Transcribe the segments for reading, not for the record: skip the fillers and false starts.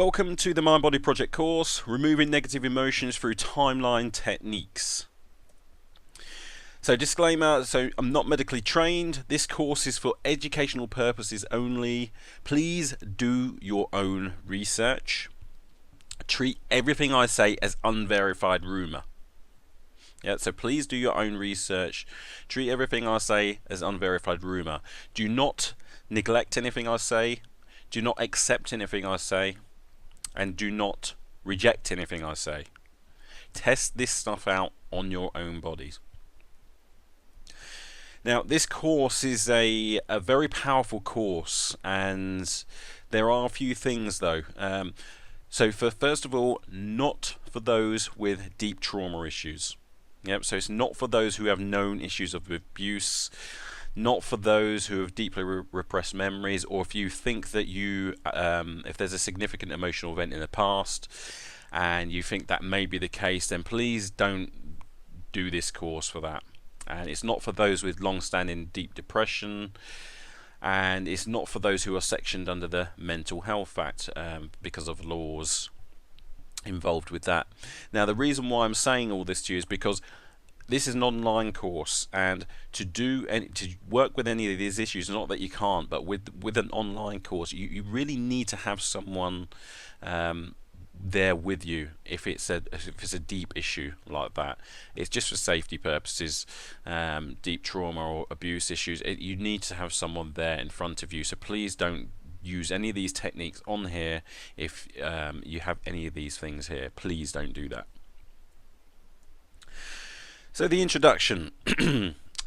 Welcome to the Mind Body Project course, Removing Negative Emotions Through Timeline Techniques. So disclaimer, I'm not medically trained. This course is for educational purposes only. Please do your own research. Treat everything I say as unverified rumour. Yeah, so please do your own research. Treat everything I say as unverified rumour. Do not neglect anything I say. Do not accept anything I say. And do not reject anything I say. Test this stuff out on your own bodies. Now, this course is a very powerful course, and there are a few things though. So first of all, not for those with deep trauma issues. Yep, so it's not for those who have known issues of abuse, not for those who have deeply repressed memories, or if you think that if there's a significant emotional event in the past and you think that may be the case, then please don't do this course for that. And it's not for those with long-standing deep depression, and it's not for those who are sectioned under the Mental Health Act because of laws involved with that. Now, the reason why I'm saying all this to you is because this is an online course, and to work with any of these issues, not that you can't, but with an online course, you really need to have someone there with you if it's a deep issue like that. It's just for safety purposes. Deep trauma or abuse issues, you need to have someone there in front of you. So please don't use any of these techniques on here if you have any of these things here. Please don't do that. So the introduction.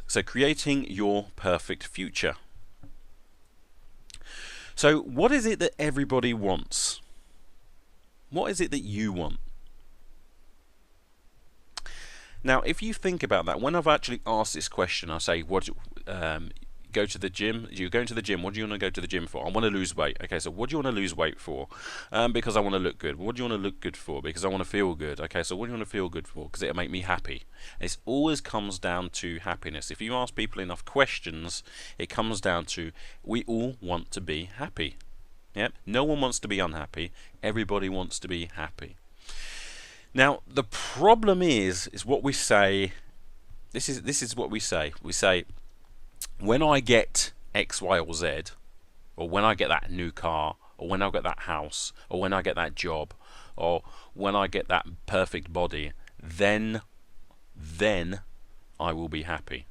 So creating your perfect future. So what is it that everybody wants? What is it that you want? Now, if you think about that, when I've actually asked this question, I say, go to the gym. You're going to the gym. What do you want to go to the gym for? I want to lose weight. Okay, so what do you want to lose weight for? Because I want to look good. What do you want to look good for? Because I want to feel good. Okay, so what do you want to feel good for? Because it'll make me happy. It always comes down to happiness. If you ask people enough questions, it comes down to we all want to be happy. Yep. No one wants to be unhappy. Everybody wants to be happy. Now, the problem is what we say. This is what we say. We say, when I get X, Y, or Z, or when I get that new car, or when I get that house, or when I get that job, or when I get that perfect body, then I will be happy.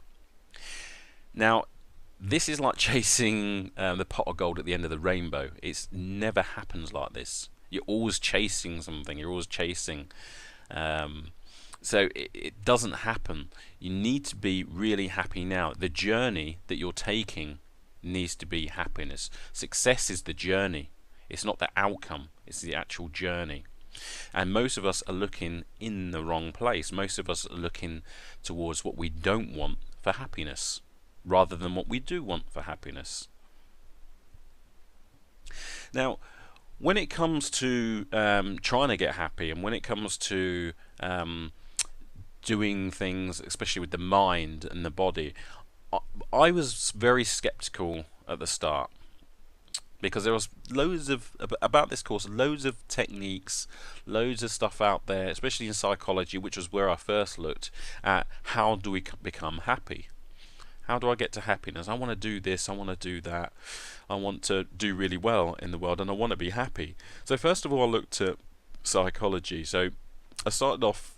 Now, this is like chasing the pot of gold at the end of the rainbow. It never happens like this. You're always chasing something. You're always chasing. So it doesn't happen. You need to be really happy now. The journey that you're taking needs to be happiness. Success is the journey. It's not the outcome. It's the actual journey. And most of us are looking in the wrong place. Most of us are looking towards what we don't want for happiness, rather than what we do want for happiness. Now, when it comes to trying to get happy, and when it comes to doing things, especially with the mind and the body, I was very skeptical at the start, because there was loads of about this course, loads of techniques, loads of stuff out there, especially in psychology, which was where I first looked at how do we become happy. How do I get to happiness? I want to do this, I want to do that, I want to do really well in the world, and I want to be happy. So first of all, I looked at psychology. So I started off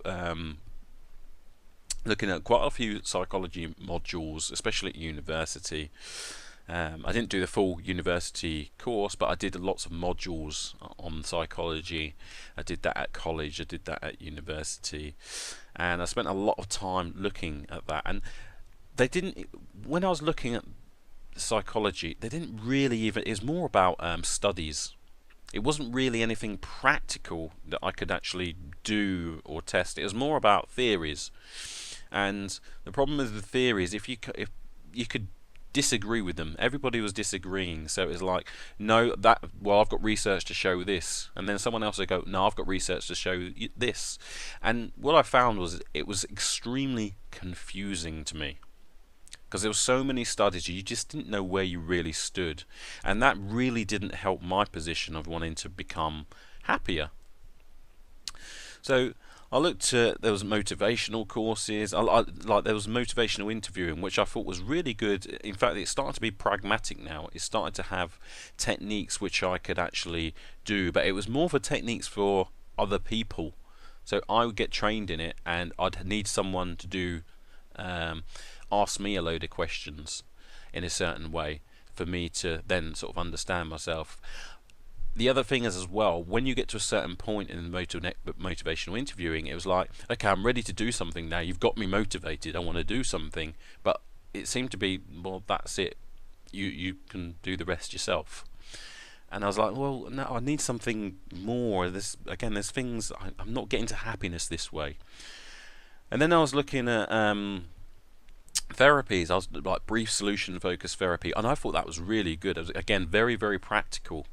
looking at quite a few psychology modules, especially at university. I didn't do the full university course, but I did lots of modules on psychology. I did that at college, I did that at university, and I spent a lot of time looking at that. And they didn't, when I was looking at psychology, they didn't really even, it was more about studies. It wasn't really anything practical that I could actually do or test. It was more about theories. And the problem with the theories, if you could disagree with them, everybody was disagreeing. So it was like, no, well, I've got research to show this, and then someone else would go, no, I've got research to show this. And what I found was it was extremely confusing to me, because there were so many studies, you just didn't know where you really stood, and that really didn't help my position of wanting to become happier. So I looked at, there was motivational courses. Like there was motivational interviewing, which I thought was really good. In fact, it's starting to be pragmatic now. It started to have techniques which I could actually do, but it was more for techniques for other people. So I would get trained in it, and I'd need someone to do ask me a load of questions in a certain way for me to then sort of understand myself. The other thing is as well, when you get to a certain point in motivational interviewing, it was like, okay, I'm ready to do something now. You've got me motivated. I want to do something, but it seemed to be, well, that's it. You can do the rest yourself. And I was like, well, no, I need something more. There's things I'm not getting to happiness this way. And then I was looking at therapies. I was like brief solution focused therapy, and I thought that was really good. It was, again, very, very practical.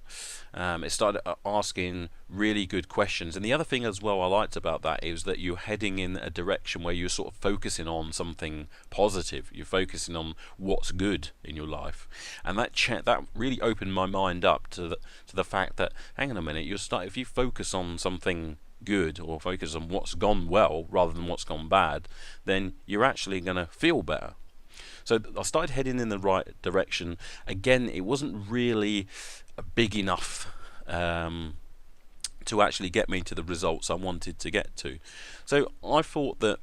It started asking really good questions, and the other thing as well I liked about that is that you're heading in a direction where you're sort of focusing on something positive. You're focusing on what's good in your life, and that really opened my mind up to the fact that, hang on a minute, if you focus on something good, or focus on what's gone well rather than what's gone bad, then you're actually going to feel better. So I started heading in the right direction. Again, it wasn't really big enough to actually get me to the results I wanted to get to. So I thought that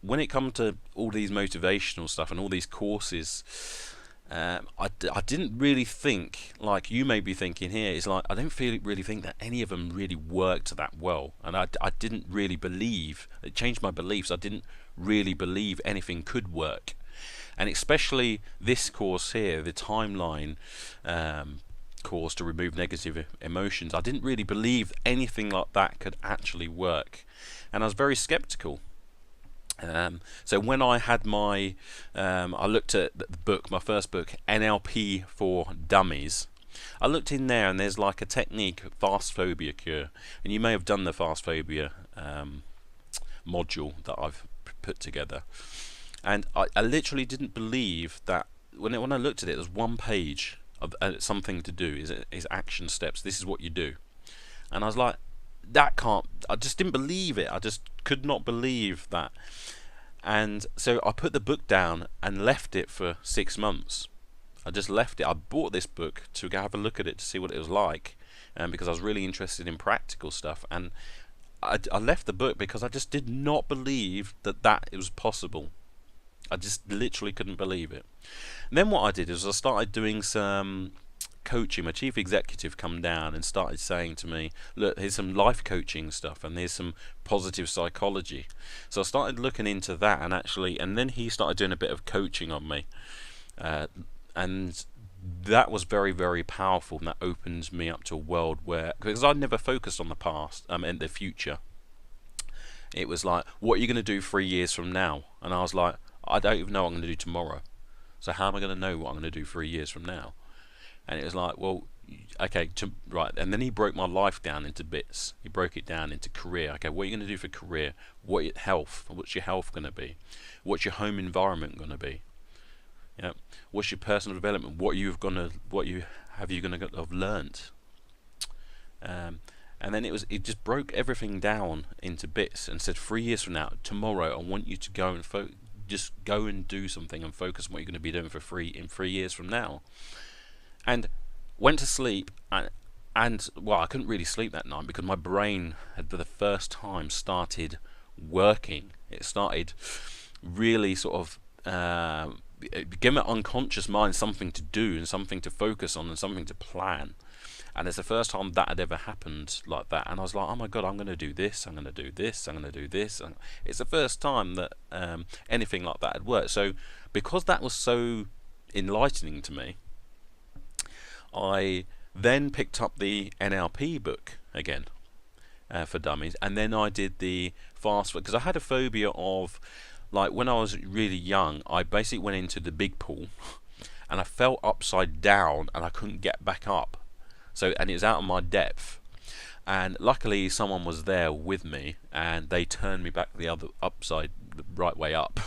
when it comes to all these motivational stuff and all these courses, I didn't really think, like you may be thinking here, is like, I don't really think that any of them really worked that well, and I didn't really believe, it changed my beliefs. I didn't really believe anything could work, and especially this course here, the timeline course to remove negative emotions. I didn't really believe anything like that could actually work, and I was very skeptical. So when I had I looked at the book, my first book, NLP for Dummies. I looked in there, and there's like a technique, fast phobia cure, and you may have done the fast phobia module that I've put together. And I literally didn't believe that when I looked at it, there was one page of something to do, is action steps. This is what you do, and I was like, I just didn't believe it. I just could not believe that. And so I put the book down and left it for 6 months. I just left it. I bought this book to have a look at it to see what it was like, because I was really interested in practical stuff. And I left the book because I just did not believe that it was possible. I just literally couldn't believe it. And then what I did is I started doing some coaching. My chief executive come down and started saying to me, look, here's some life coaching stuff, and there's some positive psychology. So I started looking into that, and then he started doing a bit of coaching on me, and that was very, very powerful, and that opened me up to a world where, because I'd never focused on the past and the future. It was like, what are you going to do 3 years from now? And I was like, I don't even know what I'm going to do tomorrow, so how am I going to know what I'm going to do 3 years from now? And it was like, well, okay, right. And then he broke my life down into bits. He broke it down into career. Okay, what are you going to do for career? Health? What's your health going to be? What's your home environment going to be? Yeah. What's your personal development? What have you going to have learnt? And then it just broke everything down into bits and said, 3 years from now, tomorrow, I want you to go and just go and do something and focus on what you're going to be doing in 3 years from now. And went to sleep, and well, I couldn't really sleep that night because my brain had for the first time started working. It started really sort of give my unconscious mind something to do and something to focus on and something to plan. And it's the first time that had ever happened like that. And I was like, oh my God, I'm going to do this, I'm going to do this, I'm going to do this. And it's the first time that anything like that had worked. So because that was so enlightening to me, I then picked up the NLP book again for dummies, and then I did the fast, because I had a phobia of, like, when I was really young, I basically went into the big pool and I fell upside down and I couldn't get back up. And it was out of my depth, and luckily someone was there with me and they turned me back the right way up,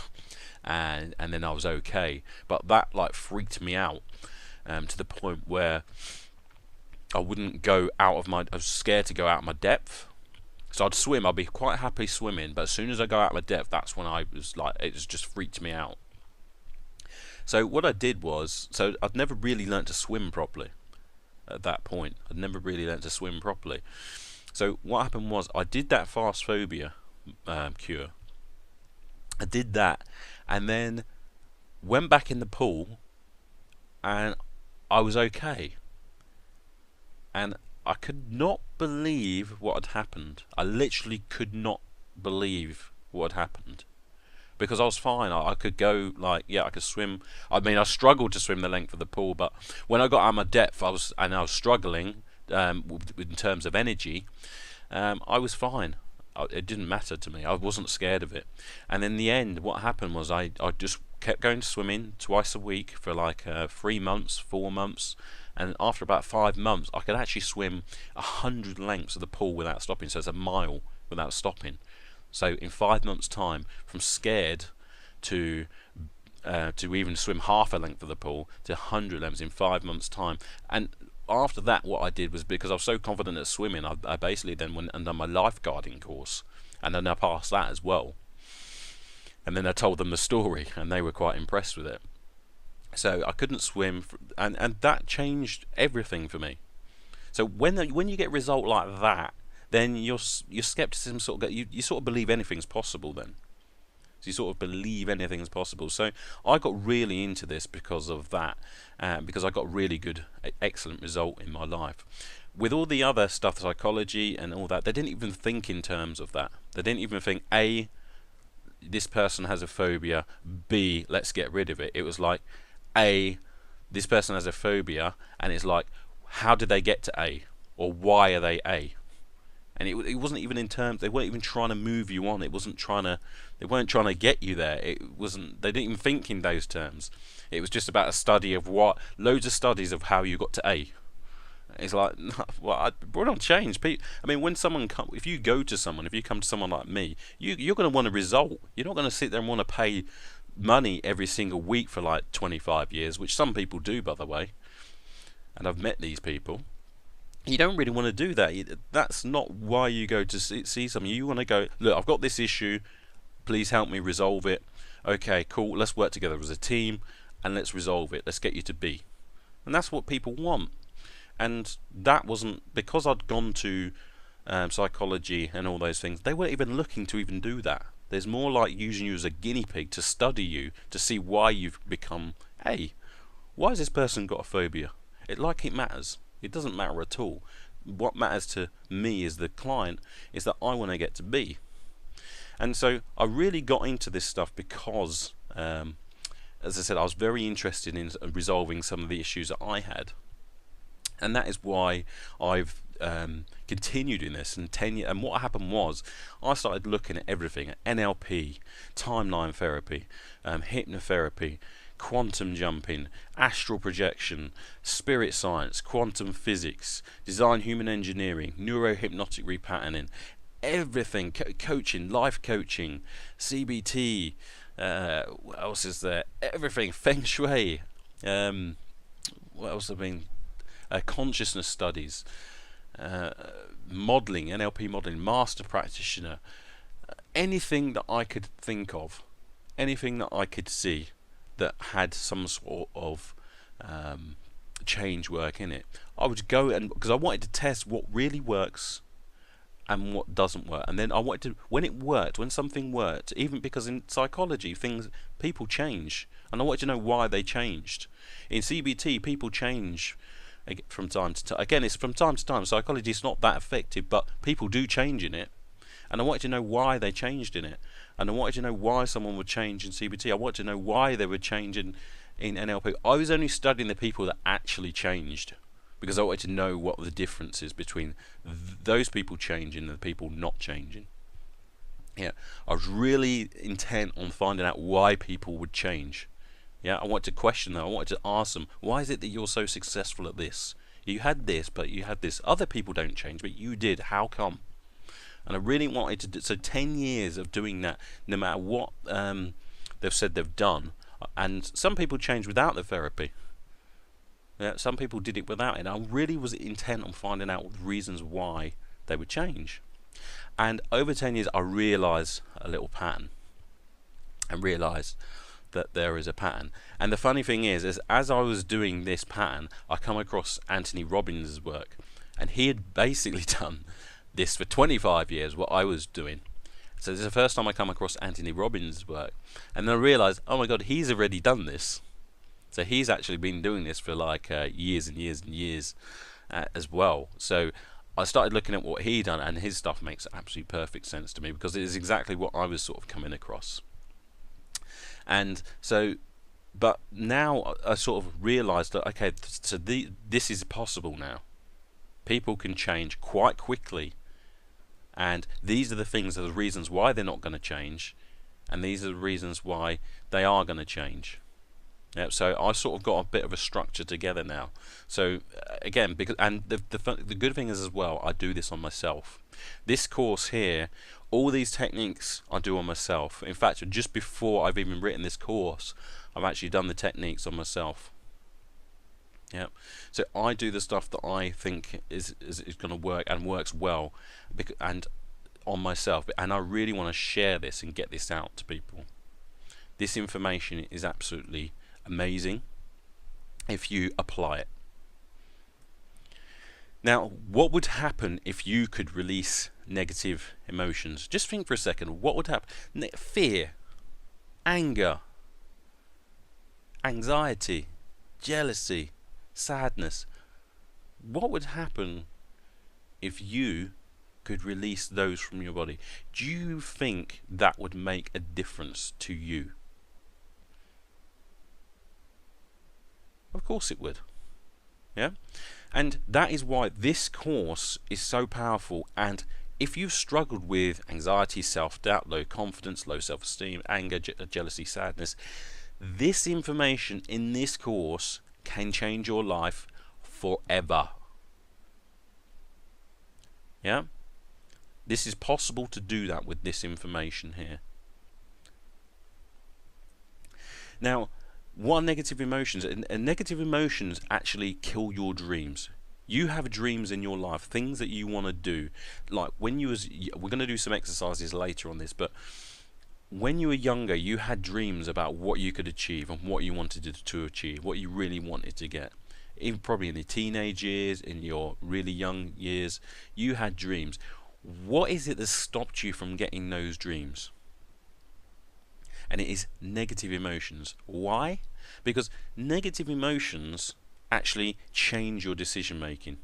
and then I was okay. But that like freaked me out to the point where I wouldn't go out of my. I was scared to go out of my depth. So I'd swim. I'd be quite happy swimming, but as soon as I go out of my depth, that's when I was like, it just freaked me out. So what I did was, so I'd never really learnt to swim properly at that point. I'd never really learnt to swim properly. So what happened was, I did that fast phobia cure. I did that, and then went back in the pool, and I was okay. And I could not believe what had happened. I literally could not believe what had happened, because I was fine. I could go, like, yeah, I could swim. I mean, I struggled to swim the length of the pool, but when I got out of my depth, I was struggling in terms of energy. I was fine. It didn't matter to me. I wasn't scared of it. And in the end, what happened was, I just kept going swimming twice a week for like 3 months, 4 months, and after about 5 months, I could actually swim 100 lengths of the pool without stopping. So it's a mile without stopping. So in 5 months' time, from scared to even swim half a length of the pool to 100 lengths in 5 months' time. And after that, what I did was, because I was so confident at swimming, I basically then went and done my lifeguarding course, and then I passed that as well. And then I told them the story, and they were quite impressed with it. So I couldn't swim, and that changed everything for me. So when you get a result like that, then your skepticism sort of you sort of believe anything's possible then. So you sort of believe anything's possible. So I got really into this because of that, because I got a really good, excellent result in my life. With all the other stuff, psychology and all that, they didn't even think in terms of that. They didn't even think, A, this person has a phobia, B, let's get rid of it. It was like, A, this person has a phobia, and it's like, how did they get to A? Or why are they A? And it wasn't even in terms, they weren't even trying to move you on. They weren't trying to get you there. It wasn't, they didn't even think in those terms. It was just about a study of loads of studies of how you got to A. It's like, well, we're not changed. I mean, when someone if you go to someone, if you come to someone like me, you're going to want a result. You're not going to sit there and want to pay money every single week for like 25 years, which some people do, by the way. And I've met these people. You don't really want to do that. That's not why you go to see someone. You want to go, look, I've got this issue, please help me resolve it. Okay, cool, let's work together as a team and let's resolve it. Let's get you to B. And that's what people want. And that wasn't, because I'd gone to psychology and all those things, they weren't even looking to even do that. There's more like using you as a guinea pig to study you, to see why you've become A. Why has this person got a phobia? It matters. It doesn't matter at all. What matters to me as the client is that I want to get to B. And so I really got into this stuff because, as I said, I was very interested in resolving some of the issues that I had. And that is why I've continued in this. And 10 years, and what happened was, I started looking at everything, at NLP, timeline therapy, hypnotherapy, quantum jumping, astral projection, spirit science, quantum physics, design human engineering, neurohypnotic repatterning, everything, coaching, life coaching, CBT, what else is there? Everything, feng shui, what else have been? Consciousness studies, modelling, NLP modelling, master practitioner, anything that I could think of, anything that I could see that had some sort of change work in it, I would go, and because I wanted to test what really works and what doesn't work. And then I wanted to, when something worked, even because in psychology people change, and I wanted to know why they changed. In CBT, people change from time to time. Again, it's from time to time. Psychology is not that effective, but people do change in it, and I wanted to know why they changed in it. And I wanted to know why someone would change in CBT. I wanted to know why they would change in NLP. I was only studying the people that actually changed, because I wanted to know what the difference is between those people changing and the people not changing. Yeah, I was really intent on finding out why people would change. Yeah, I wanted to question them. I wanted to ask them, why is it that you're so successful at this? You had this, but you had this. Other people don't change, but you did. How come? And I really wanted to do, so 10 years of doing that, no matter what they've said they've done. And some people change without the therapy. Yeah, some people did it without it. And I really was intent on finding out reasons why they would change. And over 10 years, I realised a little pattern, and realised that there is a pattern. And the funny thing is as I was doing this pattern, I come across Anthony Robbins' work, and he had basically done this for 25 years, what I was doing. So this is the first time I come across Anthony Robbins' work, and then I realised, oh my god, he's already done this. So he's actually been doing this for like years and years and years as well. So I started looking at what he done, and his stuff makes absolutely perfect sense to me, because it is exactly what I was sort of coming across. And so, but now I sort of realised that, okay, so this is possible now. People can change quite quickly, and these are the things, are the reasons why they're not going to change, and these are the reasons why they are going to change. Yeah, so I sort of got a bit of a structure together now. So again, because, and the good thing is as well, I do this on myself. This course here, all these techniques I do on myself. In fact, just before I've even written this course, I've actually done the techniques on myself. Yeah, so I do the stuff that I think is going to work and works well, and on myself. And I really want to share this and get this out to people. This information is absolutely amazing if you apply it. Now, what would happen if you could release negative emotions? Just think for a second. What would happen? Fear, anger, anxiety, jealousy, sadness. What would happen if you could release those from your body? Do you think that would make a difference to you? Of course it would. Yeah? And that is why this course is so powerful. And if you've struggled with anxiety, self-doubt, low confidence, low self-esteem, anger, jealousy, sadness, this information in this course can change your life forever. Yeah? This is possible to do that with this information here. Now, what are negative emotions? And negative emotions actually kill your dreams. You have dreams in your life, things that you want to do. Like when you was, we're going to do some exercises later on this, but when you were younger, you had dreams about what you could achieve and what you wanted to achieve, what you really wanted to get. Even probably in your teenage years, in your really young years, you had dreams. What is it that stopped you from getting those dreams? And it is negative emotions. Why? Because negative emotions actually change your decision making.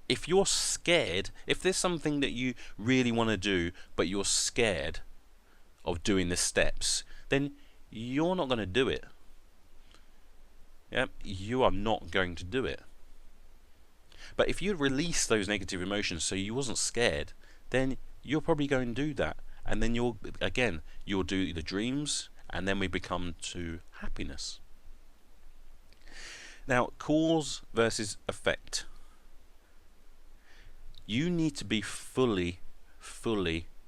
If you're scared, if there's something that you really want to do, but you're scared of doing the steps, then you're not going to do it. Yeah, you are not going to do it. But if you release those negative emotions so you wasn't scared, then you're probably going to do that. And then you'll do the dreams, and then we become to happiness. Now, cause versus effect. You need to be fully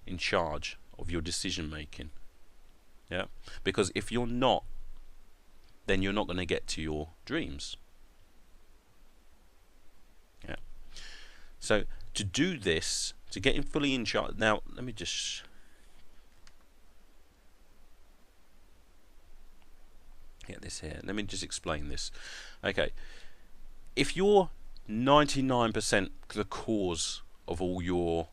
in charge of your decision making. Yeah? Because if you're not, then you're not going to get to your dreams. Yeah. So to do this, to get fully in charge. Now, let me just get this here. Let me just explain this. Okay. If you're 99% the cause of all your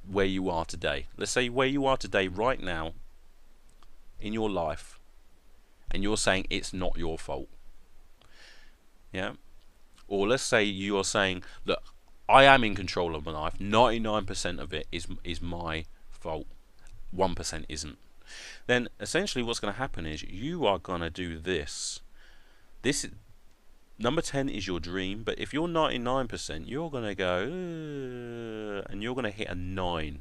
where you are today, let's say where you are today right now in your life, and you're saying it's not your fault, yeah, or let's say you are saying, look, I am in control of my life, 99% of it is my fault, 1% isn't, then essentially what's going to happen is you are going to do this. Number 10 is your dream, but if you're 99%, you're going to go, and you're going to hit a 9.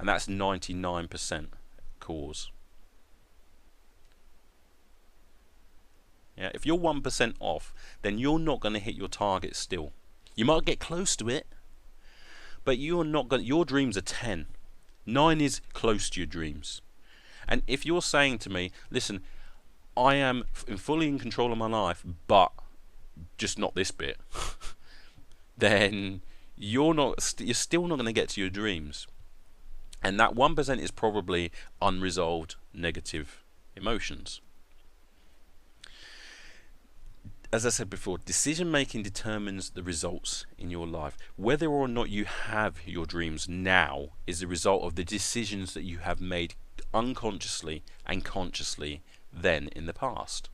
And that's 99% cause. Yeah, if you're 1% off, then you're not going to hit your target still. You might get close to it, but you're not going. Your dreams are 10. 9 is close to your dreams. And if you're saying to me, listen, I am fully in control of my life, but just not this bit, then you're still not going to get to your dreams. And that 1% is probably unresolved negative emotions. As I said before, decision making determines the results in your life. Whether or not you have your dreams now is the result of the decisions that you have made unconsciously and consciously then in the past.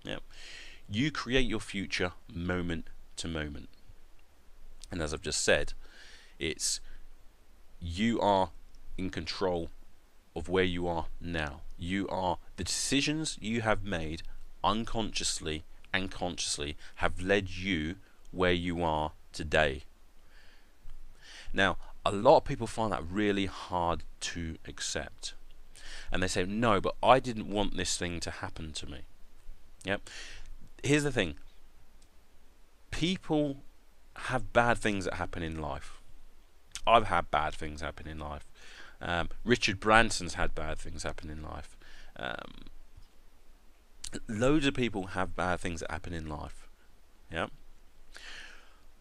Yeah. You create your future moment to moment. And as I've just said, it's you are in control of where you are now. You are the decisions you have made unconsciously and consciously have led you where you are today. Now, a lot of people find that really hard to accept. And they say, no, but I didn't want this thing to happen to me. Yep. Here's the thing. People have bad things that happen in life. I've had bad things happen in life. Richard Branson's had bad things happen in life. Loads of people have bad things that happen in life. Yeah.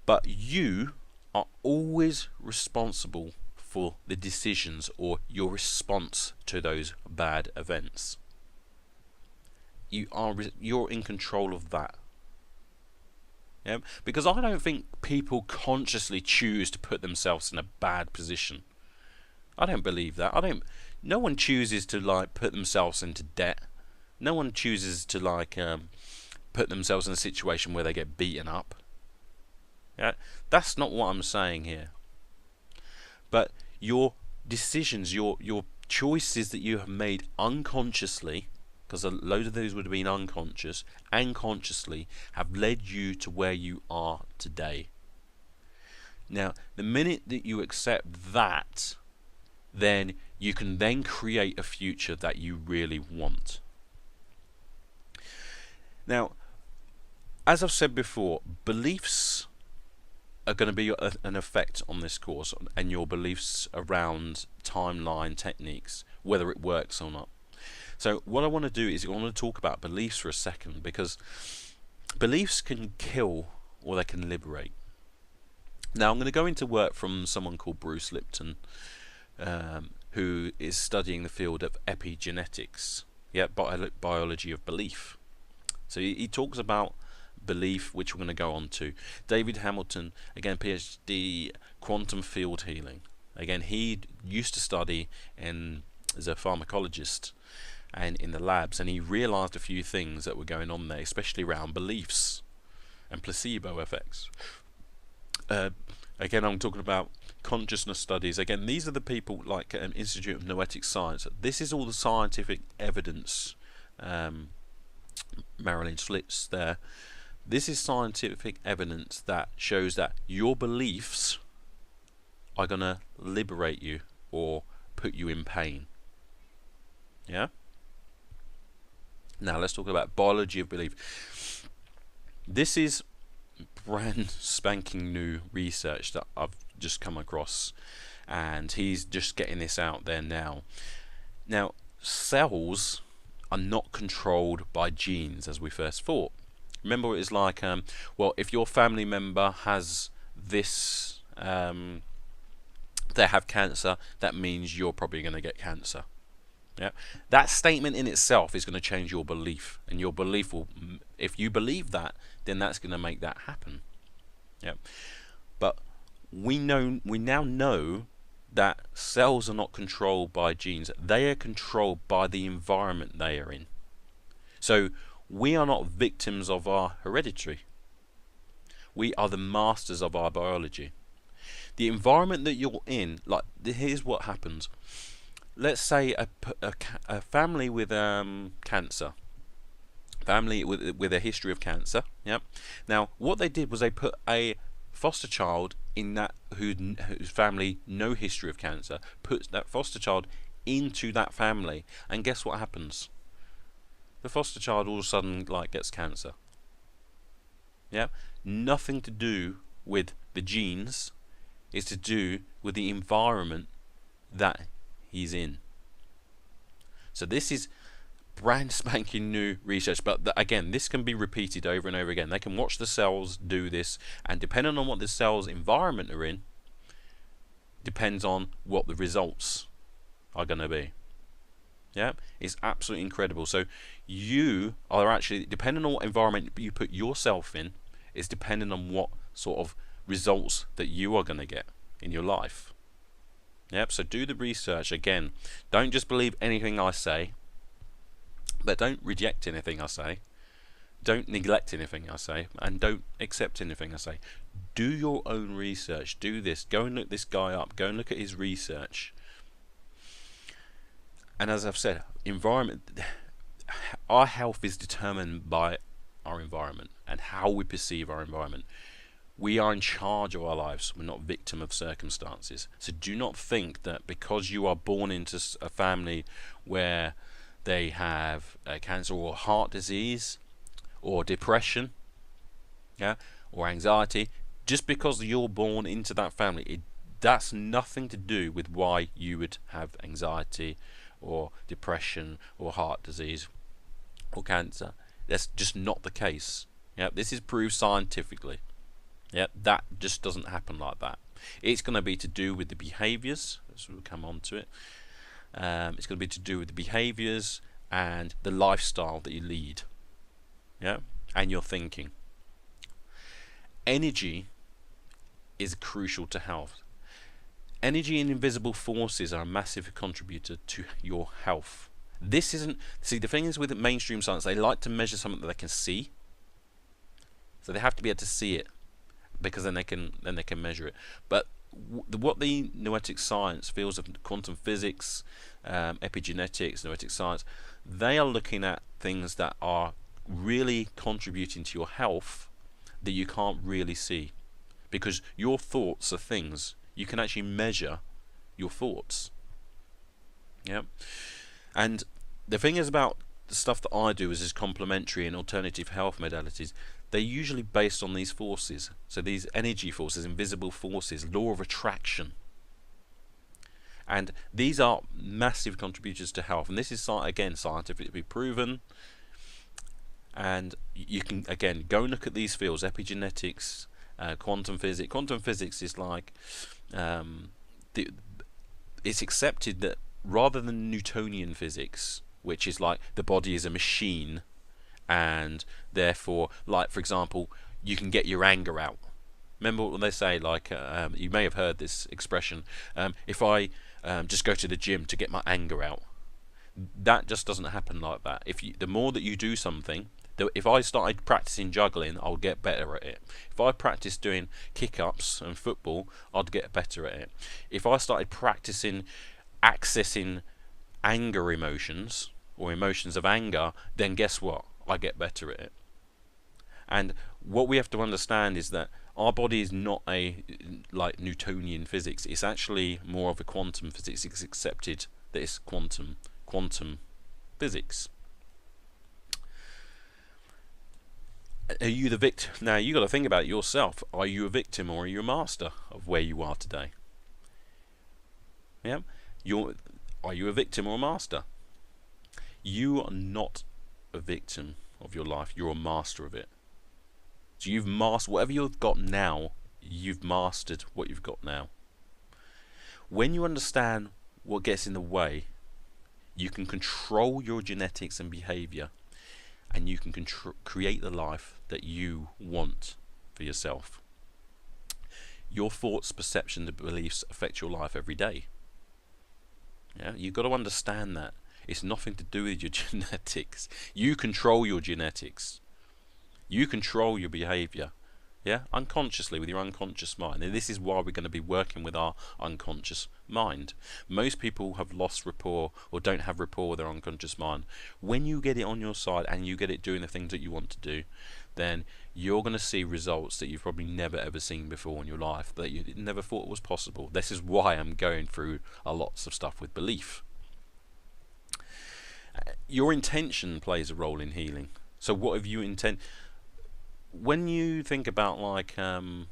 But you are always responsible for the decisions or your response to those bad events. You're in control of that. Yeah? Because I don't think people consciously choose to put themselves in a bad position. I don't believe that. No one chooses to put themselves into debt. No one chooses to put themselves in a situation where they get beaten up. Yeah, that's not what I'm saying here. But your decisions, your choices that you have made unconsciously, because a load of those would have been unconscious and consciously, have led you to where you are today. Now, the minute that you accept that, then you can then create a future that you really want. Now, as I've said before, beliefs are going to be an effect on this course, and your beliefs around timeline techniques, whether it works or not. So what I want to do is I want to talk about beliefs for a second, because beliefs can kill or they can liberate. Now I'm going to go into work from someone called Bruce Lipton, who is studying the field of epigenetics, biology of belief. So he talks about belief, which we're going to go on to. David Hamilton, again PhD, quantum field healing. Again, he used to study as a pharmacologist and in the labs, and he realized a few things that were going on there, especially around beliefs and placebo effects. Again, I'm talking about consciousness studies. Again, these are the people like Institute of Noetic Science. This is all the scientific evidence. Marilyn Schlitz there. This is scientific evidence that shows that your beliefs are going to liberate you or put you in pain. Yeah? Now let's talk about biology of belief. This is brand spanking new research that I've just come across, and he's just getting this out there now. Now, cells are not controlled by genes as we first thought. Remember, it's like, well, if your family member has this, they have cancer, that means you're probably going to get cancer. Yeah, that statement in itself is going to change your belief, and your belief will, if you believe that, then that's going to make that happen. Yeah, but we now know that cells are not controlled by genes; they are controlled by the environment they are in. So we are not victims of our hereditary. We are the masters of our biology. The environment that you're in, like, here's what happens. Let's say a family with cancer, family with a history of cancer. Yep. Now, what they did was they put a foster child in that whose family no history of cancer, puts that foster child into that family, and guess what happens? The foster child all of a sudden gets cancer. Yeah, nothing to do with the genes, it's to do with the environment that he's in. So this is brand spanking new research, but again, this can be repeated over and over again. They can watch the cells do this, and depending on what the cell's environment are in, depends on what the results are going to be. Yeah, it's absolutely incredible. So you are actually, depending on what environment you put yourself in, is depending on what sort of results that you are going to get in your life. Yep, so do the research. Again, don't just believe anything I say, but don't reject anything I say. Don't neglect anything I say, and don't accept anything I say. Do your own research. Do this. Go and look this guy up. Go and look at his research. And as I've said, environment, our health is determined by our environment and how we perceive our environment. We are in charge of our lives. We're not victim of circumstances. So do not think that because you are born into a family where they have cancer or heart disease or depression, yeah, or anxiety, just because you're born into that family, that's nothing to do with why you would have anxiety or depression or heart disease or cancer. That's just not the case. Yeah, this is proved scientifically. Yeah, that just doesn't happen like that. It's going to be to do with the behaviors, as we'll come on to it. It's going to be to do with the behaviors and the lifestyle that you lead. Yeah, and your thinking. Energy is crucial to health. Energy and invisible forces are a massive contributor to your health. This isn't, see, the thing is with mainstream science, they like to measure something that they can see. So they have to be able to see it, because then they can measure it. But what the noetic science feels of quantum physics, epigenetics, noetic science, they are looking at things that are really contributing to your health that you can't really see, because your thoughts are things you can actually measure. Your thoughts. Yeah. And the thing is about the stuff that I do is complementary and alternative health modalities. They're usually based on these forces. So these energy forces, invisible forces, law of attraction. And these are massive contributors to health. And this is, again, scientifically proven. And you can, again, go and look at these fields, epigenetics, quantum physics. Quantum physics is like, it's accepted that rather than Newtonian physics, which is like the body is a machine, and therefore, like, for example, you can get your anger out. Remember what they say, like, you may have heard this expression, if I just go to the gym to get my anger out. That just doesn't happen like that. The more that you do something, if I started practicing juggling, I'll get better at it. If I practice doing kick-ups and football, I'd get better at it. If I started practicing accessing anger emotions, or emotions of anger, then guess what? I get better at it. And what we have to understand is that our body is not like Newtonian physics. It's actually more of a quantum physics. It's accepted that it's quantum physics. Are you the victim? Now you got to think about it yourself. Are you a victim or are you a master of where you are today? Yeah, are you a victim or a master? You are not a victim of your life. You're a master of it. So you've mastered whatever you've got now. You've mastered what you've got now. When you understand what gets in the way, you can control your genetics and behavior, and you can create the life that you want for yourself. Your thoughts, perceptions, and beliefs affect your life every day. Yeah, you've got to understand that. It's nothing to do with your genetics. You control your genetics. You control your behavior. Yeah, unconsciously, with your unconscious mind. And this is why we're going to be working with our unconscious mind. Most people have lost rapport or don't have rapport with their unconscious mind. When you get it on your side and you get it doing the things that you want to do, then you're going to see results that you've probably never ever seen before in your life, that you never thought was possible. This is why I'm going through lots of stuff with belief. Your intention plays a role in healing. So what have you intend? When you think about, like, what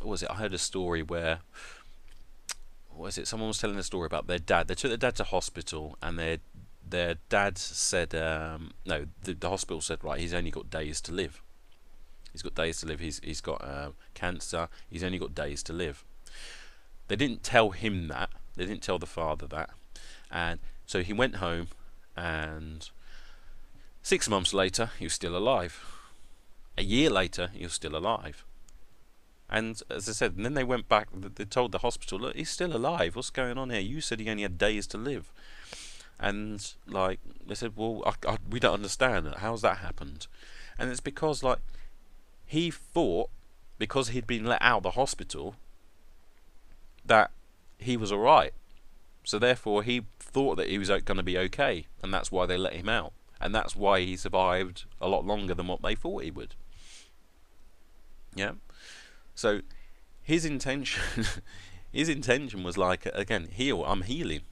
was it? I heard a story where, what was it? Someone was telling a story about their dad. They took their dad to hospital, and their their dad said, no, the hospital said, right, he's only got days to live. He's got days to live. He's got cancer. He's only got days to live. They didn't tell him that. They didn't tell the father that. And so he went home, and 6 months later, he was still alive. A year later, he was still alive. And as I said, and then they went back, they told the hospital, look, he's still alive. What's going on here? You said he only had days to live. And, like, they said, well, we don't understand. How's that happened? And it's because, like, he thought, because he'd been let out of the hospital, that he was alright. So therefore, he thought that he was going to be okay. And that's why they let him out. And that's why he survived a lot longer than what they thought he would. Yeah? So, his intention, his intention was like, again, heal. I'm healing.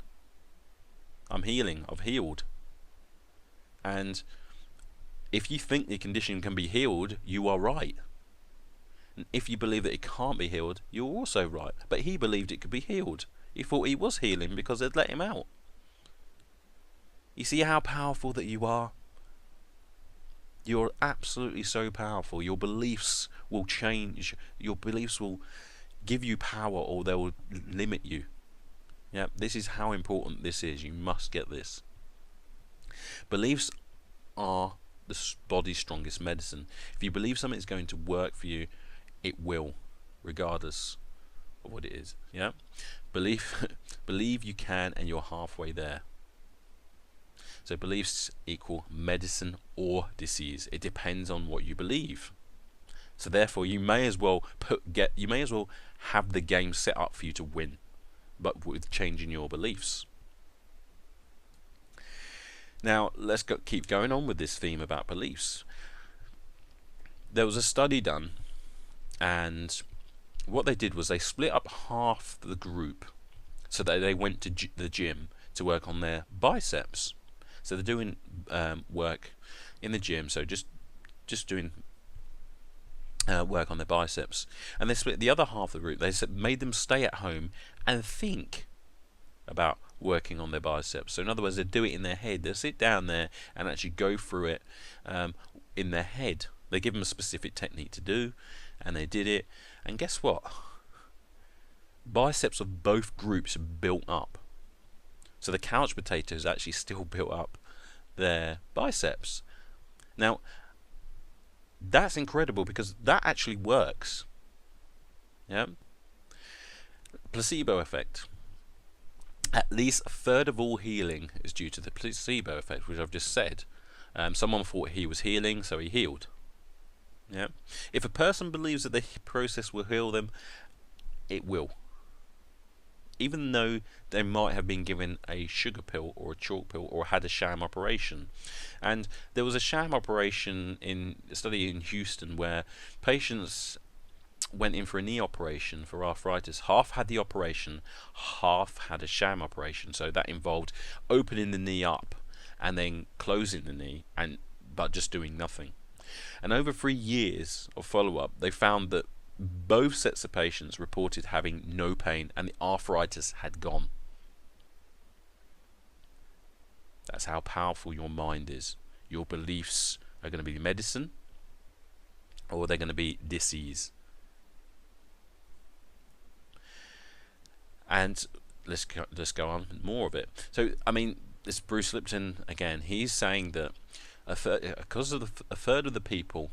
I'm healing. I've healed. And if you think the condition can be healed, you are right. And if you believe that it can't be healed, you're also right. But he believed it could be healed. He thought he was healing because they'd let him out. You see how powerful that you are? You're absolutely so powerful. Your beliefs will change. Your beliefs will give you power, or they will limit you. Yeah, this is how important this is. You must get this. Beliefs are the body's strongest medicine. If you believe something is going to work for you, it will, regardless of what it is. Yeah, believe you can, and you're halfway there. So beliefs equal medicine or disease. It depends on what you believe. So therefore, you may as well have the game set up for you to win, but with changing your beliefs. Now let's keep going on with this theme about beliefs. There was a study done, and what they did was they split up half the group, so that they went to the gym to work on their biceps. So they're doing work in the gym, so just doing work on their biceps. And they split the other half of the group. They made them stay at home and think about working on their biceps. So in other words, they do it in their head. They'll sit down there and actually go through it in their head. They give them a specific technique to do, and they did it. And guess what? Biceps of both groups built up. So the couch potatoes actually still built up their biceps. Now, that's incredible, because that actually works. Yeah. Placebo effect. At least a third of all healing is due to the placebo effect, which I've just said. Someone thought he was healing, so he healed. Yeah. If a person believes that the process will heal them, it will. Even though they might have been given a sugar pill or a chalk pill or had a sham operation. And there was a sham operation in a study in Houston where patients went in for a knee operation for arthritis. Half had the operation, half had a sham operation. So that involved opening the knee up and then closing the knee, but just doing nothing. And over 3 years of follow-up, they found that both sets of patients reported having no pain, and the arthritis had gone. That's how powerful your mind is. Your beliefs are going to be medicine, or they're going to be disease. And let's go on with more of it. So, I mean, this Bruce Lipton again. He's saying that a third of the people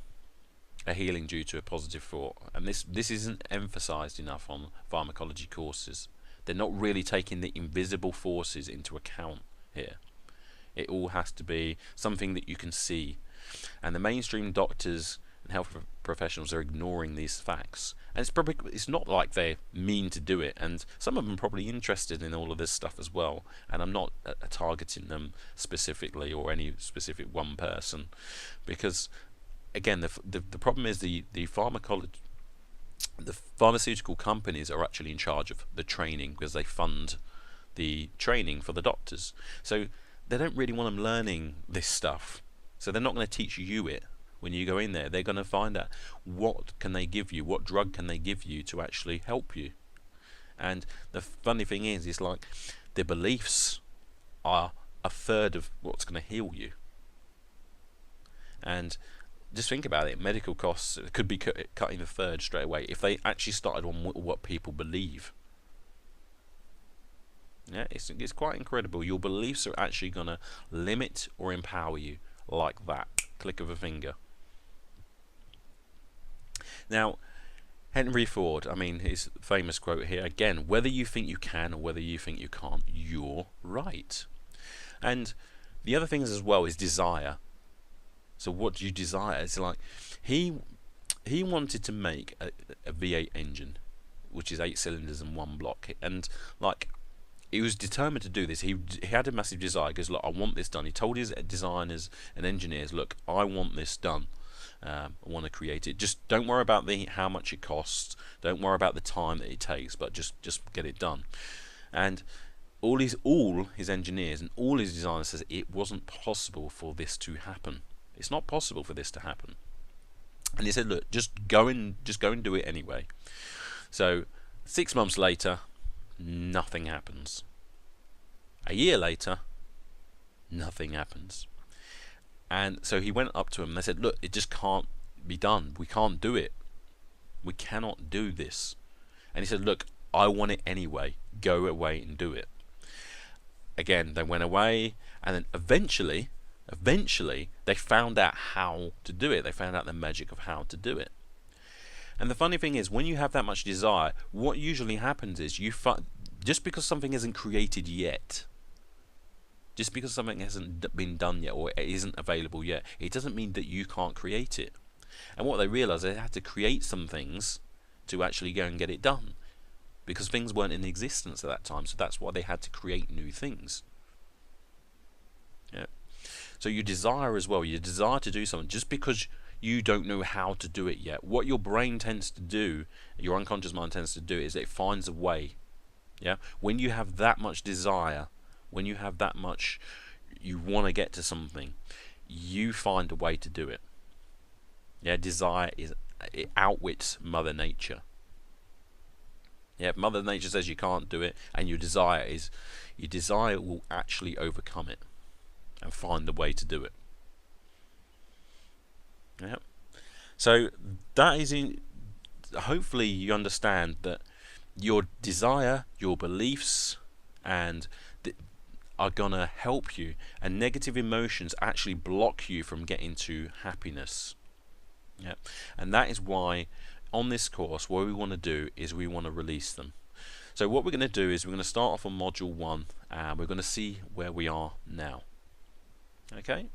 are healing due to a positive thought, and this isn't emphasized enough on pharmacology courses. They're not really taking the invisible forces into account here. It all has to be something that you can see, and the mainstream doctors and health professionals are ignoring these facts. And it's not like they mean to do it, and some of them are probably interested in all of this stuff as well, and I'm not targeting them specifically or any specific one person, because again, the problem is the pharmaceutical companies are actually in charge of the training, because they fund the training for the doctors. So they don't really want them learning this stuff. So they're not going to teach you it when you go in there. They're going to find out what can they give you, what drug can they give you to actually help you. And the funny thing is like the beliefs are a third of what's going to heal you. And just think about it, medical costs could be cutting a third straight away if they actually started on what people believe. Yeah, it's quite incredible. Your beliefs are actually going to limit or empower you like that. Click of a finger. Now, Henry Ford, I mean, his famous quote here, again, whether you think you can or whether you think you can't, you're right. And the other things as well is desire. So what do you desire? It's like he wanted to make a V8 engine, which is 8 cylinders in one block, and like he was determined to do this. He had a massive desire. He goes, look, I want this done. He told his designers and engineers, look, I want this done. I want to create it. Just don't worry about how much it costs. Don't worry about the time that it takes, but just get it done. And all his engineers and all his designers says it wasn't possible for this to happen. It's not possible for this to happen. And he said, look, just go and do it anyway. So 6 months later, nothing happens. A year later, nothing happens. And so he went up to him and they said, look, it just can't be done. We can't do it. We cannot do this. And he said, look, I want it anyway. Go away and do it. Again, they went away, and then eventually they found out how to do it. They found out the magic of how to do it. And the funny thing is, when you have that much desire, what usually happens is just because something isn't created yet, just because something hasn't been done yet or it isn't available yet, it doesn't mean that you can't create it. And what they realized, they had to create some things to actually go and get it done, because things weren't in existence at that time. So that's why they had to create new things. Yeah. So you desire as well. You desire to do something just because you don't know how to do it yet. What your brain tends to do, your unconscious mind tends to do, is it finds a way. Yeah. When you have that much desire, when you have that much, you want to get to something, you find a way to do it. Yeah. Desire it outwits Mother Nature. Yeah. If Mother Nature says you can't do it, and your desire will actually overcome it and find the way to do it. Yeah. So that is hopefully you understand that your desire, your beliefs, and are gonna help you, and negative emotions actually block you from getting to happiness. Yeah. And that is why on this course, what we want to do is we want to release them. So what we're going to do is we're going to start off on module 1, and we're going to see where we are now. Okay.